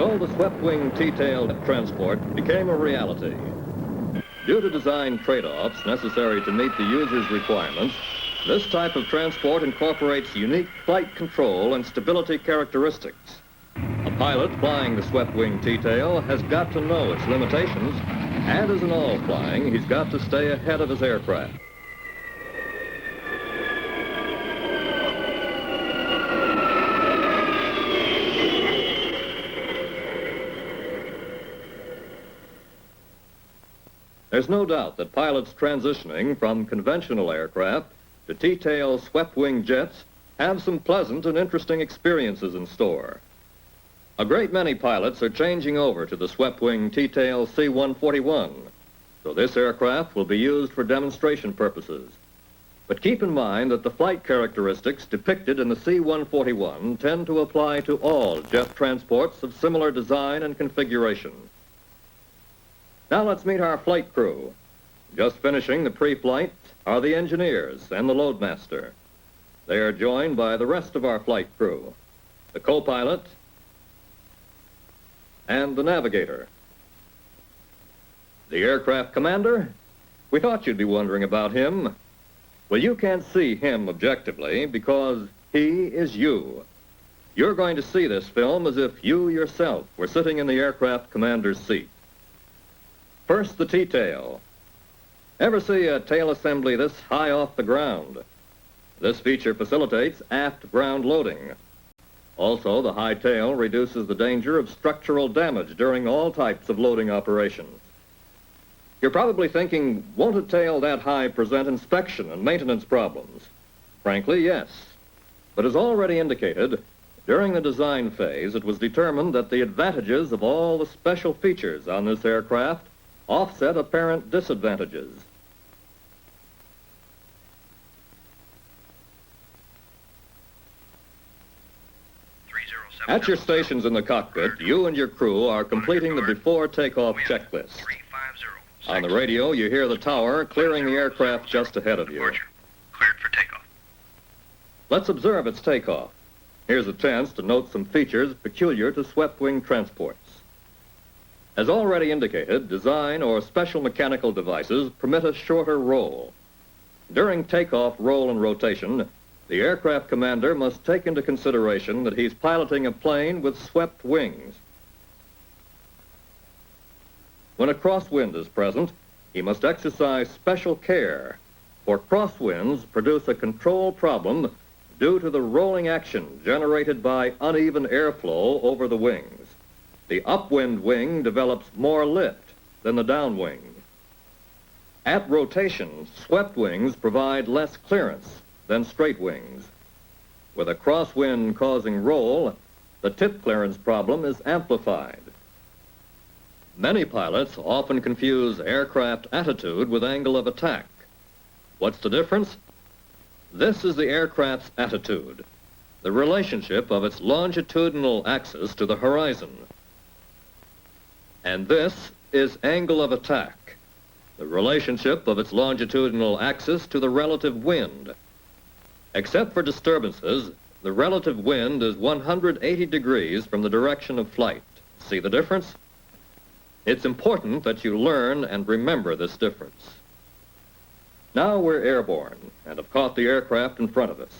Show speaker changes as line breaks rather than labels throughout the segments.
So the swept-wing T-tailed transport became a reality. Due to design trade-offs necessary to meet the user's requirements, this type of transport incorporates unique flight control and stability characteristics. A pilot flying the swept-wing T-tail has got to know its limitations, and as in all flying, he's got to stay ahead of his aircraft. There's no doubt that pilots transitioning from conventional aircraft to T-tail swept-wing jets have some pleasant and interesting experiences in store. A great many pilots are changing over to the swept-wing T-tail C-141, so this aircraft will be used for demonstration purposes. But keep in mind that the flight characteristics depicted in the C-141 tend to apply to all jet transports of similar design and configuration. Now let's meet our flight crew. Just finishing the pre-flight are the engineers and the loadmaster. They are joined by the rest of our flight crew, the co-pilot and the navigator. The aircraft commander? We thought you'd be wondering about him. Well, you can't see him objectively because he is you. You're going to see this film as if you yourself were sitting in the aircraft commander's seat. First, the T-tail. Ever see a tail assembly this high off the ground? This feature facilitates aft ground loading. Also, the high tail reduces the danger of structural damage during all types of loading operations. You're probably thinking, won't a tail that high present inspection and maintenance problems? Frankly, yes. But as already indicated, during the design phase, it was determined that the advantages of all the special features on this aircraft offset apparent disadvantages. At your stations in the cockpit, you and your crew are completing the before takeoff checklist. On the radio, you hear the tower clearing the aircraft just ahead of you.
Cleared for takeoff.
Let's observe its takeoff. Here's a chance to note some features peculiar to swept-wing transports. As already indicated, design or special mechanical devices permit a shorter roll. During takeoff, roll, and rotation, the aircraft commander must take into consideration that he's piloting a plane with swept wings. When a crosswind is present, he must exercise special care, for crosswinds produce a control problem due to the rolling action generated by uneven airflow over the wings. The upwind wing develops more lift than the downwing. At rotation, swept wings provide less clearance than straight wings. With a crosswind causing roll, the tip clearance problem is amplified. Many pilots often confuse aircraft attitude with angle of attack. What's the difference? This is the aircraft's attitude, the relationship of its longitudinal axis to the horizon. And this is angle of attack, the relationship of its longitudinal axis to the relative wind. Except for disturbances, the relative wind is 180 degrees from the direction of flight. See the difference? It's important that you learn and remember this difference. Now we're airborne and have caught the aircraft in front of us.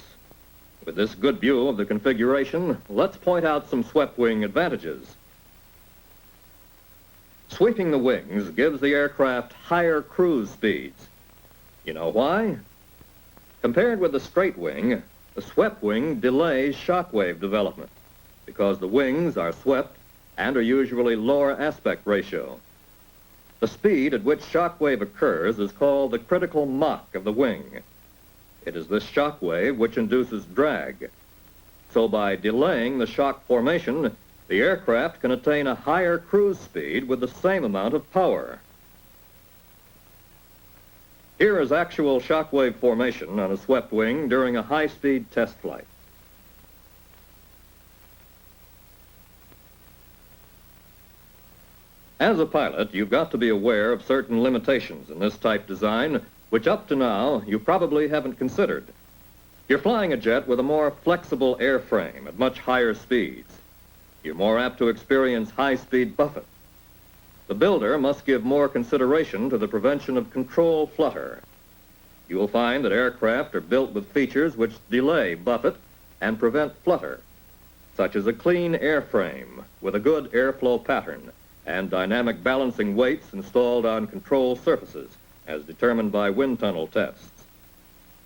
With this good view of the configuration, let's point out some swept-wing advantages. Sweeping the wings gives the aircraft higher cruise speeds. You know why? Compared with the straight wing, the swept wing delays shockwave development because the wings are swept and are usually lower aspect ratio. The speed at which shockwave occurs is called the critical Mach of the wing. It is this shockwave which induces drag. So by delaying the shock formation, the aircraft can attain a higher cruise speed with the same amount of power. Here is actual shockwave formation on a swept wing during a high-speed test flight. As a pilot, you've got to be aware of certain limitations in this type design, which up to now you probably haven't considered. You're flying a jet with a more flexible airframe at much higher speeds. you're more apt to experience high-speed buffet. The builder must give more consideration to the prevention of control flutter. You will find that aircraft are built with features which delay buffet and prevent flutter, such as a clean airframe with a good airflow pattern and dynamic balancing weights installed on control surfaces, as determined by wind tunnel tests.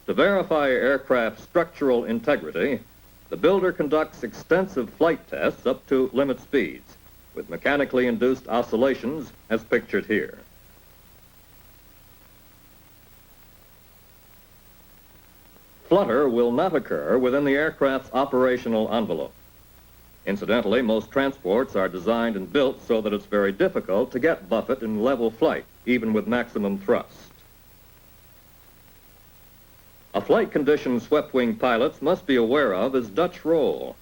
To verify aircraft structural integrity, the builder conducts extensive flight tests up to limit speeds, with mechanically induced oscillations as pictured here. Flutter will not occur within the aircraft's operational envelope. Incidentally, most transports are designed and built so that it's very difficult to get buffet in level flight, even with maximum thrust. A flight condition swept-wing pilots must be aware of is Dutch roll.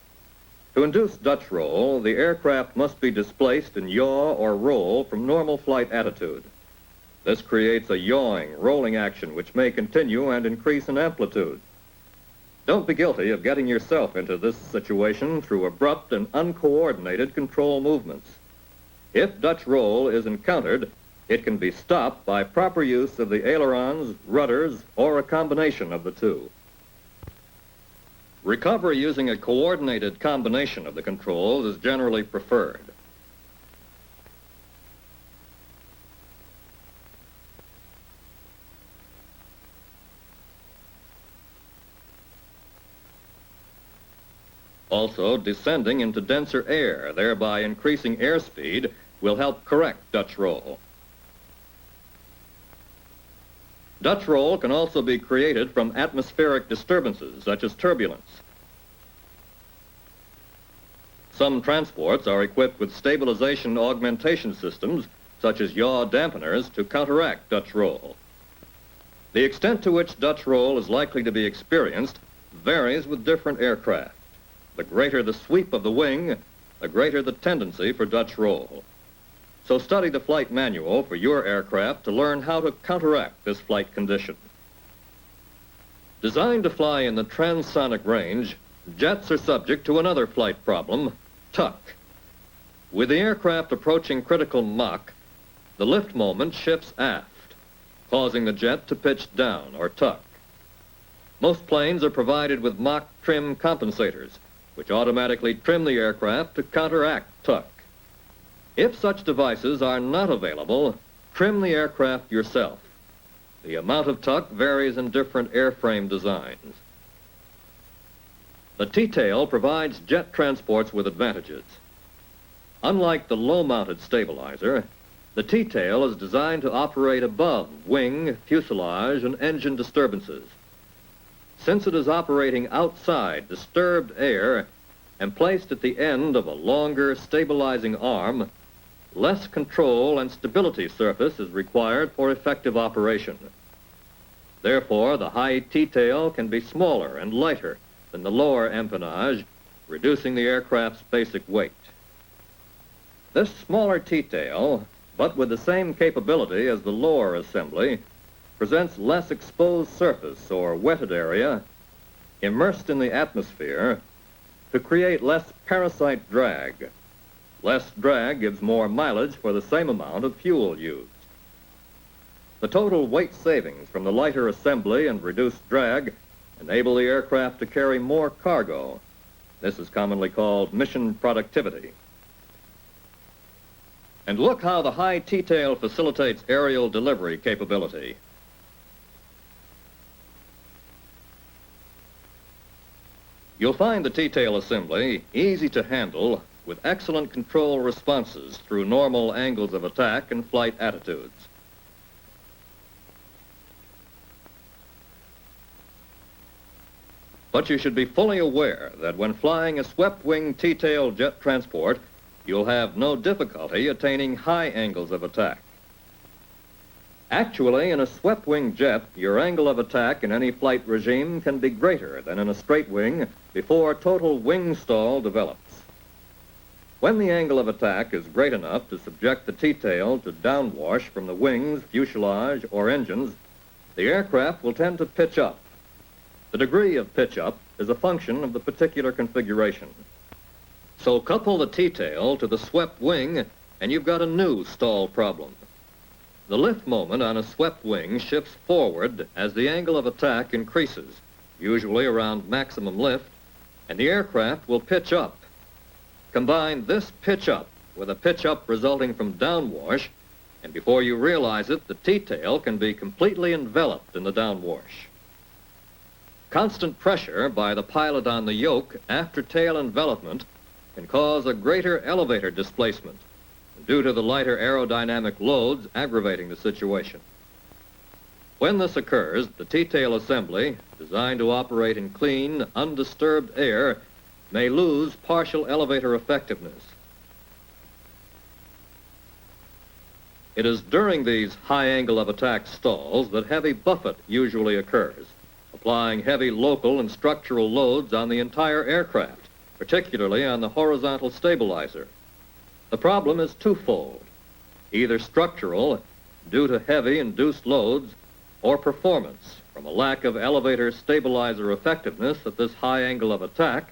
To induce Dutch roll, the aircraft must be displaced in yaw or roll from normal flight attitude. This creates a yawing, rolling action which may continue and increase in amplitude. Don't be guilty of getting yourself into this situation through abrupt and uncoordinated control movements. If Dutch roll is encountered, it can be stopped by proper use of the ailerons, rudders, or a combination of the two. Recovery using a coordinated combination of the controls is generally preferred. Also, descending into denser air, thereby increasing airspeed, will help correct Dutch roll. Dutch roll can also be created from atmospheric disturbances, such as turbulence. Some transports are equipped with stabilization augmentation systems, such as yaw dampeners, to counteract Dutch roll. The extent to which Dutch roll is likely to be experienced varies with different aircraft. The greater the sweep of the wing, the greater the tendency for Dutch roll. So study the flight manual for your aircraft to learn how to counteract this flight condition. Designed to fly in the transonic range, jets are subject to another flight problem, tuck. With the aircraft approaching critical Mach, the lift moment shifts aft, causing the jet to pitch down or tuck. Most planes are provided with Mach trim compensators, which automatically trim the aircraft to counteract tuck. If such devices are not available, trim the aircraft yourself. The amount of tuck varies in different airframe designs. The T-tail provides jet transports with advantages. Unlike the low-mounted stabilizer, the T-tail is designed to operate above wing, fuselage, and engine disturbances. Since it is operating outside disturbed air and placed at the end of a longer stabilizing arm, less control and stability surface is required for effective operation. Therefore, the high T-tail can be smaller and lighter than the lower empennage, reducing the aircraft's basic weight. This smaller T-tail, but with the same capability as the lower assembly, presents less exposed surface or wetted area immersed in the atmosphere to create less parasite drag. Less drag gives more mileage for the same amount of fuel used. The total weight savings from the lighter assembly and reduced drag enable the aircraft to carry more cargo. This is commonly called mission productivity. And look how the high T-tail facilitates aerial delivery capability. You'll find the T-tail assembly easy to handle with excellent control responses through normal angles of attack and flight attitudes. But you should be fully aware that when flying a swept-wing T-tail jet transport, you'll have no difficulty attaining high angles of attack. Actually, in a swept-wing jet, your angle of attack in any flight regime can be greater than in a straight wing before total wing stall develops. When the angle of attack is great enough to subject the T-tail to downwash from the wings, fuselage, or engines, the aircraft will tend to pitch up. The degree of pitch up is a function of the particular configuration. So couple the T-tail to the swept wing, and you've got a new stall problem. The lift moment on a swept wing shifts forward as the angle of attack increases, usually around maximum lift, and the aircraft will pitch up. Combine this pitch up with a pitch up resulting from downwash, and before you realize it, the T-tail can be completely enveloped in the downwash. Constant pressure by the pilot on the yoke after tail envelopment can cause a greater elevator displacement due to the lighter aerodynamic loads aggravating the situation. When this occurs, the T-tail assembly, designed to operate in clean, undisturbed air, may lose partial elevator effectiveness. It is during these high angle of attack stalls that heavy buffet usually occurs, applying heavy local and structural loads on the entire aircraft, particularly on the horizontal stabilizer. The problem is twofold, either structural, due to heavy induced loads, or performance, from a lack of elevator stabilizer effectiveness at this high angle of attack,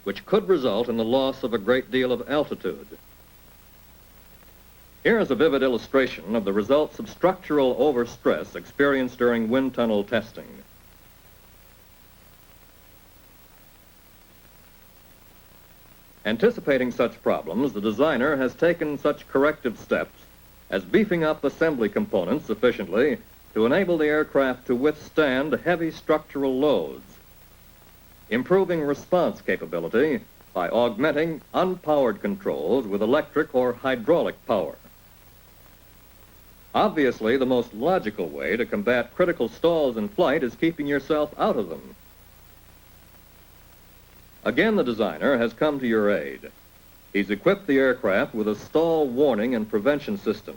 which could result in the loss of a great deal of altitude. Here is a vivid illustration of the results of structural overstress experienced during wind tunnel testing. Anticipating such problems, the designer has taken such corrective steps as beefing up assembly components sufficiently to enable the aircraft to withstand heavy structural loads, improving response capability by augmenting unpowered controls with electric or hydraulic power. Obviously, the most logical way to combat critical stalls in flight is keeping yourself out of them. Again, the designer has come to your aid. He's equipped the aircraft with a stall warning and prevention system.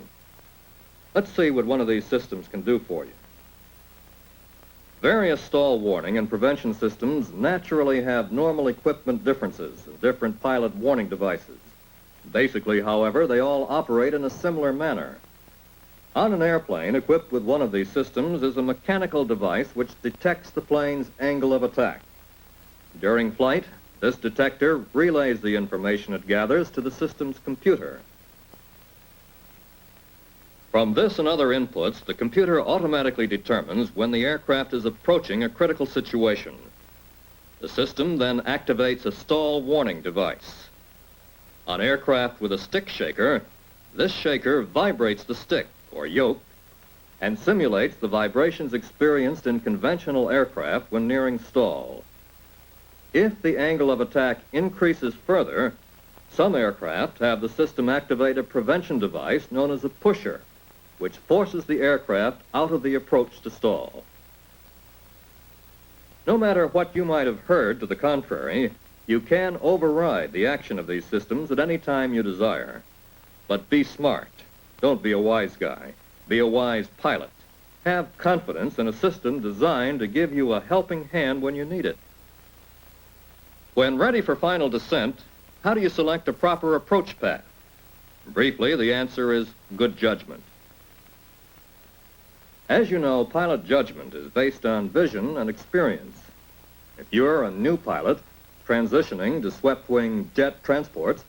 Let's see what one of these systems can do for you. Various stall warning and prevention systems naturally have normal equipment differences and different pilot warning devices. Basically, however, they all operate in a similar manner. On an airplane equipped with one of these systems is a mechanical device which detects the plane's angle of attack. During flight, this detector relays the information it gathers to the system's computer. From this and other inputs, the computer automatically determines when the aircraft is approaching a critical situation. The system then activates a stall warning device. On aircraft with a stick shaker, this shaker vibrates the stick, or yoke, and simulates the vibrations experienced in conventional aircraft when nearing stall. If the angle of attack increases further, some aircraft have the system activate a prevention device known as a pusher, which forces the aircraft out of the approach to stall. No matter what you might have heard to the contrary, you can override the action of these systems at any time you desire. But be smart. Don't be a wise guy. Be a wise pilot. Have confidence in a system designed to give you a helping hand when you need it. When ready for final descent, how do you select a proper approach path? Briefly, the answer is good judgment. As you know, pilot judgment is based on vision and experience. If you're a new pilot transitioning to swept-wing jet transports,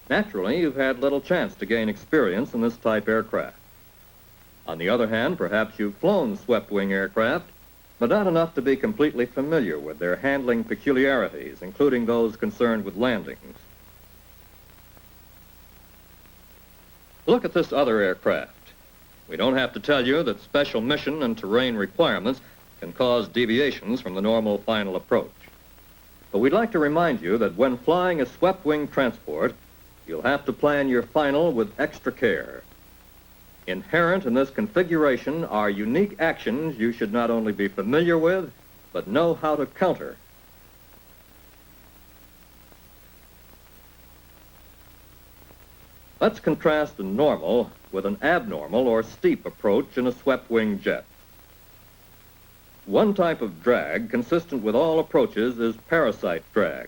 naturally, you've had little chance to gain experience in this type aircraft. On the other hand, perhaps you've flown swept-wing aircraft, but not enough to be completely familiar with their handling peculiarities, including those concerned with landings. Look at this other aircraft. We don't have to tell you that special mission and terrain requirements can cause deviations from the normal final approach. But we'd like to remind you that when flying a swept-wing transport, you'll have to plan your final with extra care. Inherent in this configuration are unique actions you should not only be familiar with, but know how to counter. Let's contrast a normal with an abnormal or steep approach in a swept-wing jet. One type of drag consistent with all approaches is parasite drag.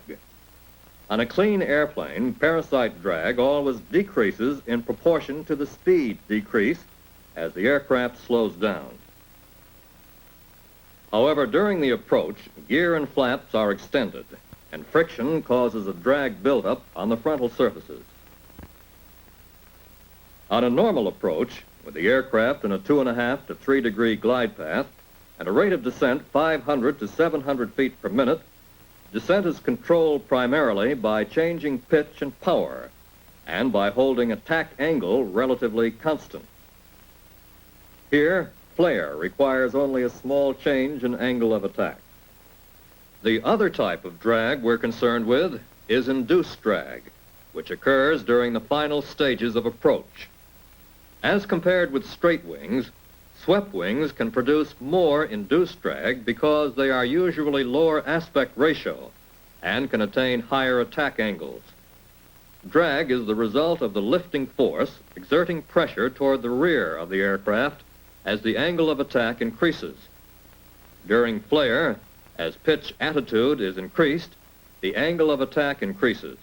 On a clean airplane, parasite drag always decreases in proportion to the speed decrease as the aircraft slows down. However, during the approach, gear and flaps are extended. and friction causes a drag buildup on the frontal surfaces. On a normal approach, with the aircraft in a 2.5 to 3 degree glide path and a rate of descent 500 to 700 feet per minute, descent is controlled primarily by changing pitch and power and by holding attack angle relatively constant. Here, flare requires only a small change in angle of attack. The other type of drag we're concerned with is induced drag, which occurs during the final stages of approach. As compared with straight wings, swept wings can produce more induced drag because they are usually lower aspect ratio and can attain higher attack angles. Drag is the result of the lifting force exerting pressure toward the rear of the aircraft as the angle of attack increases. During flare, as pitch attitude is increased, the angle of attack increases.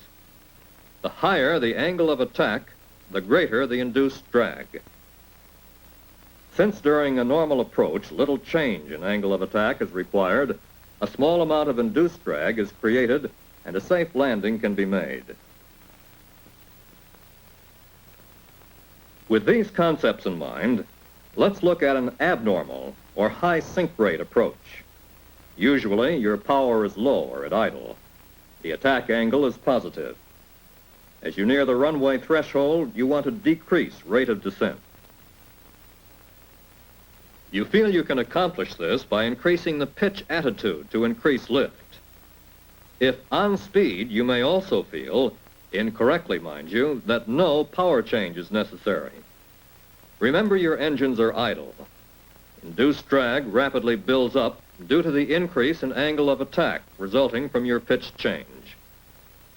The higher the angle of attack, the greater the induced drag. Since during a normal approach little change in angle of attack is required, a small amount of induced drag is created and a safe landing can be made. With these concepts in mind, let's look at an abnormal or high sink rate approach. Usually your power is low or at idle. The attack angle is positive. As you near the runway threshold, you want to decrease rate of descent. You feel you can accomplish this by increasing the pitch attitude to increase lift. If on speed, you may also feel, incorrectly mind you, that no power change is necessary. Remember your engines are idle. Induced drag rapidly builds up due to the increase in angle of attack resulting from your pitch change.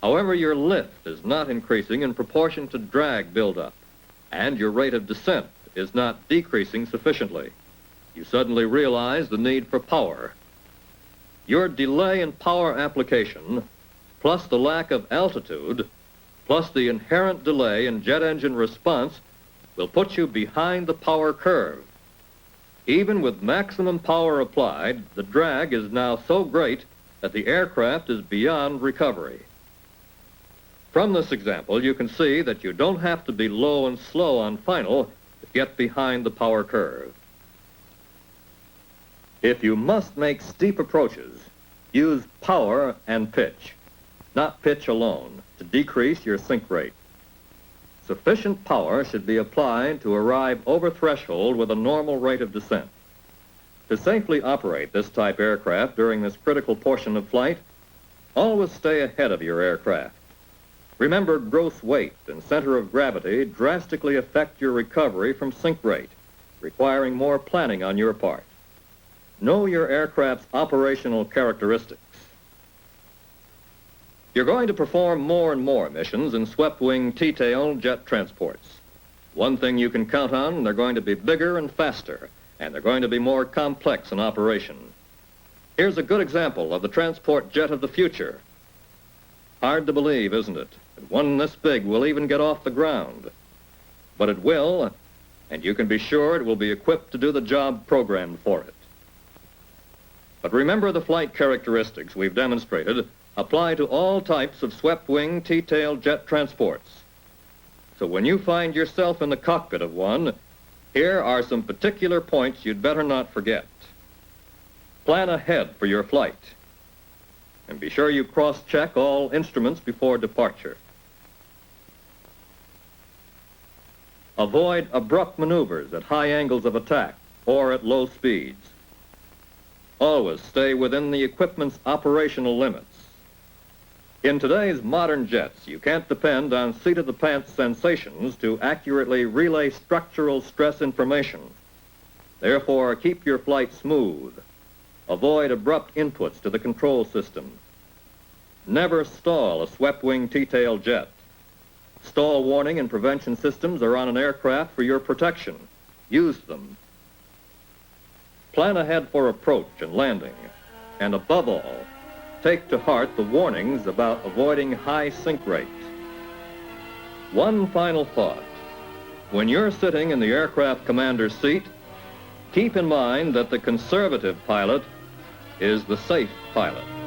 However, your lift is not increasing in proportion to drag buildup, and your rate of descent is not decreasing sufficiently. You suddenly realize the need for power. Your delay in power application, plus the lack of altitude, plus the inherent delay in jet engine response, will put you behind the power curve. Even with maximum power applied, the drag is now so great that the aircraft is beyond recovery. From this example, you can see that you don't have to be low and slow on final to get behind the power curve. If you must make steep approaches, use power and pitch, not pitch alone, to decrease your sink rate. Sufficient power should be applied to arrive over threshold with a normal rate of descent. To safely operate this type aircraft during this critical portion of flight, always stay ahead of your aircraft. Remember, gross weight and center of gravity drastically affect your recovery from sink rate, requiring more planning on your part. Know your aircraft's operational characteristics. You're going to perform more and more missions in swept-wing T-tail jet transports. One thing you can count on, they're going to be bigger and faster, and they're going to be more complex in operation. Here's a good example of the transport jet of the future. Hard to believe, isn't it, that one this big will even get off the ground? But it will, and you can be sure it will be equipped to do the job programmed for it. But remember, the flight characteristics we've demonstrated apply to all types of swept-wing T-tail jet transports. So when you find yourself in the cockpit of one, here are some particular points you'd better not forget. Plan ahead for your flight, and be sure you cross-check all instruments before departure. Avoid abrupt maneuvers at high angles of attack or at low speeds. Always stay within the equipment's operational limits. In today's modern jets, you can't depend on seat-of-the-pants sensations to accurately relay structural stress information. Therefore, keep your flight smooth. Avoid abrupt inputs to the control system. Never stall a swept-wing T-tail jet. Stall warning and prevention systems are on an aircraft for your protection. Use them. Plan ahead for approach and landing. And above all, take to heart the warnings about avoiding high sink rate. One final thought. When you're sitting in the aircraft commander's seat, keep in mind that the conservative pilot is the safe pilot.